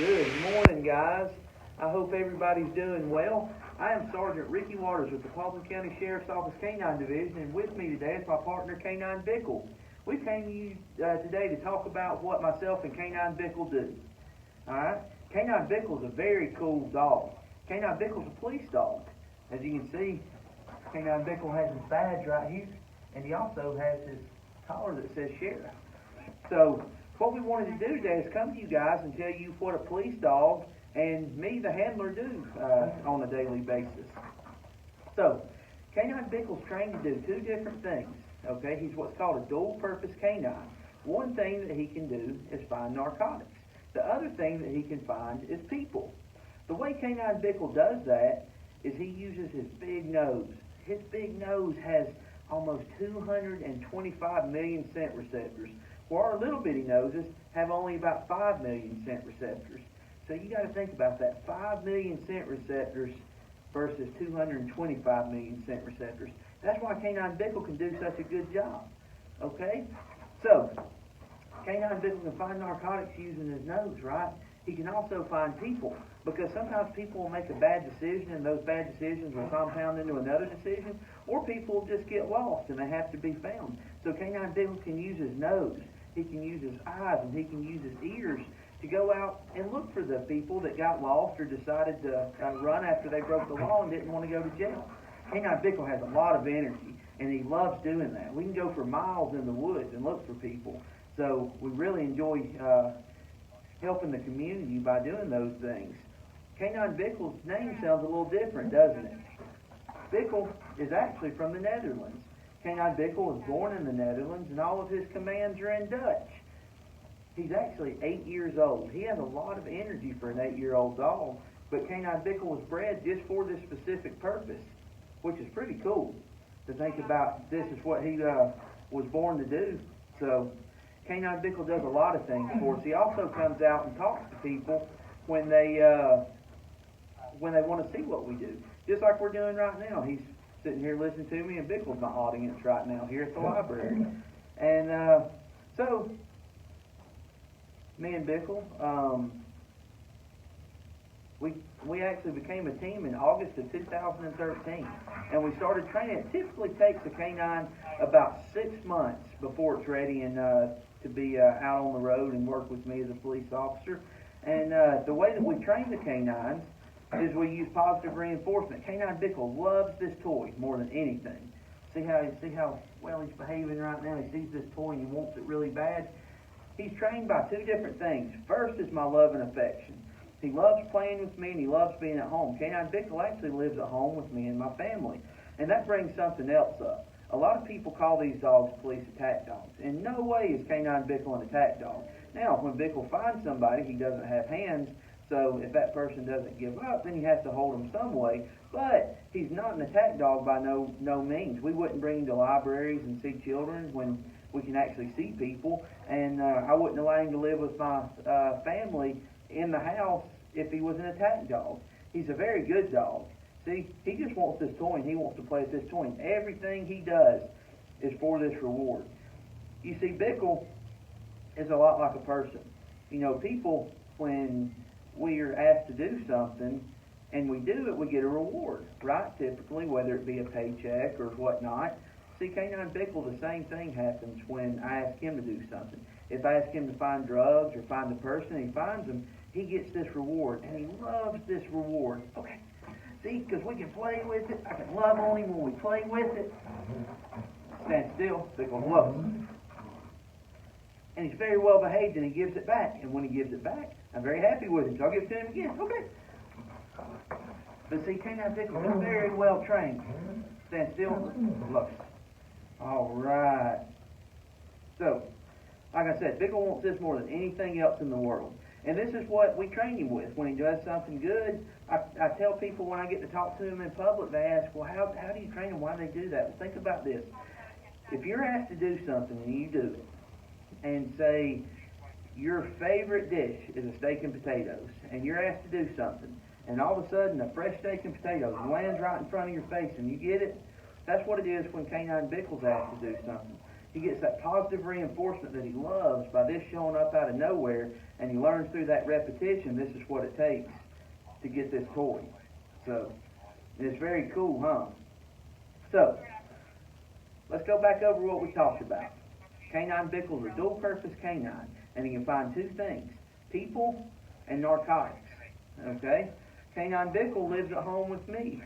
Good morning, guys. I hope everybody's doing well. I am Sergeant Ricky Waters with the Paulding County Sheriff's Office K-9 Division, and with me today is my partner K-9 Bickle. We came to you today to talk about what myself and K-9 Bickle do. Alright? K-9 Bickle is a very cool dog. K-9 Bickle is a police dog. As you can see, K-9 Bickle has his badge right here, and he also has his collar that says Sheriff. So, what we wanted to do today is come to you guys and tell you what a police dog and me, the handler, do on a daily basis. So, K-9 Bickle's trained to do two different things. Okay, he's what's called a dual-purpose K-9. One thing that he can do is find narcotics. The other thing that he can find is people. The way K-9 Bickle does that is he uses his big nose. His big nose has almost 225 million scent receptors, where our little bitty noses have only about 5 million scent receptors. So you got to think about that, 5 million scent receptors versus 225 million scent receptors. That's why K-9 Bickle can do such a good job. Okay? So, K-9 Bickle can find narcotics using his nose, right? He can also find people, because sometimes people will make a bad decision and those bad decisions will compound into another decision, or people will just get lost and they have to be found. So K-9 Bickle can use his nose, he can use his eyes, and he can use his ears to go out and look for the people that got lost or decided to run after they broke the law and didn't want to go to jail. K-9 Bickle has a lot of energy, and he loves doing that. We can go for miles in the woods and look for people. So we really enjoy helping the community by doing those things. K-9 Bickle's name sounds a little different, doesn't it? Bickle is actually from the Netherlands. K-9 Bickle was born in the Netherlands, and all of his commands are in Dutch. He's actually 8 years old. He has a lot of energy for an 8-year-old dog, but K-9 Bickle was bred just for this specific purpose, which is pretty cool to think about. This is what he was born to do. So K-9 Bickle does a lot of things for us. He also comes out and talks to people when they want to see what we do, just like we're doing right now. He's sitting here listening to me, and Bickle's my audience right now here at the library. And so, me and Bickle, we actually became a team in August of 2013, and we started training. It typically takes a K-9 about 6 months before it's ready and to be out on the road and work with me as a police officer. And the way that we train the K-9s is we use positive reinforcement. K-9 Bickle loves this toy more than anything. See how well he's behaving right now? He sees this toy and he wants it really bad. He's trained by two different things. First is my love and affection. He loves playing with me and he loves being at home. K-9 Bickle actually lives at home with me and my family. And that brings something else up. A lot of people call these dogs police attack dogs. In no way is K-9 Bickle an attack dog. Now, when Bickle finds somebody, he doesn't have hands, so if that person doesn't give up, then he has to hold him some way. But he's not an attack dog by no means. We wouldn't bring him to libraries and see children when we can actually see people. And I wouldn't allow him to live with my family in the house if he was an attack dog. He's a very good dog. See, he just wants this toy, and he wants to play with this toy, and everything he does is for this reward. You see, Bickle is a lot like a person. You know, people, when we are asked to do something, and we do it, we get a reward, right? Typically, whether it be a paycheck or whatnot. See, K-9 Bickle, the same thing happens when I ask him to do something. If I ask him to find drugs or find a person, and he finds them, he gets this reward, and he loves this reward. Okay. See, because we can play with it. I can love on him when we play with it. Stand still. Bickle loves it. And he's very well behaved, and he gives it back. And when he gives it back, I'm very happy with him, so I'll give it to him again. Okay. But see, K-9 Bickle is very well trained. Stand still. Loves it. All right. So, like I said, Bickle wants this more than anything else in the world. And this is what we train him with. When he does something good, I tell people when I get to talk to him in public, they ask, well, how do you train him? Why do they do that? Well, think about this. If you're asked to do something and you do it, and say your favorite dish is a steak and potatoes, and you're asked to do something, and all of a sudden a fresh steak and potatoes lands right in front of your face and you get it, that's what it is when K-9 Bickle's asked to do something. he gets that positive reinforcement that he loves by this showing up out of nowhere, and he learns through that repetition, this is what it takes to get this toy. So, it's very cool, huh? So, let's go back over what we talked about. K-9 Bickle's a dual-purpose canine, and he can find two things, people and narcotics. Okay? K-9 Bickle lives at home with me.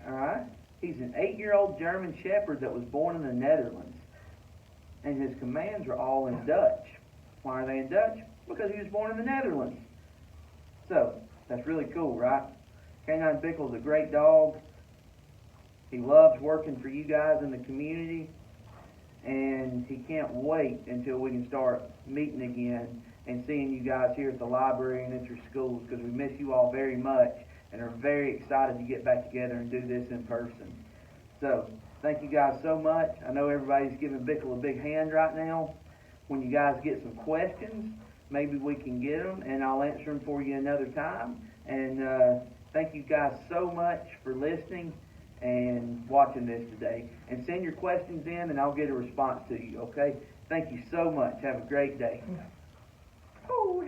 Alright? He's an 8-year-old German Shepherd that was born in the Netherlands. And his commands are all in Dutch. Why are they in Dutch? Because he was born in the Netherlands. So, that's really cool, right? K-9 Bickle's a great dog. He loves working for you guys in the community. And he can't wait until we can start meeting again and seeing you guys here at the library and at your schools, because we miss you all very much and are very excited to get back together and do this in person. So, thank you guys so much. I know everybody's giving Bickle a big hand right now. When you guys get some questions, maybe we can get them, and I'll answer them for you another time. And thank you guys so much for listening and watching this today. And send your questions in, and I'll get a response to you, okay? Thank you so much. Have a great day. Oh,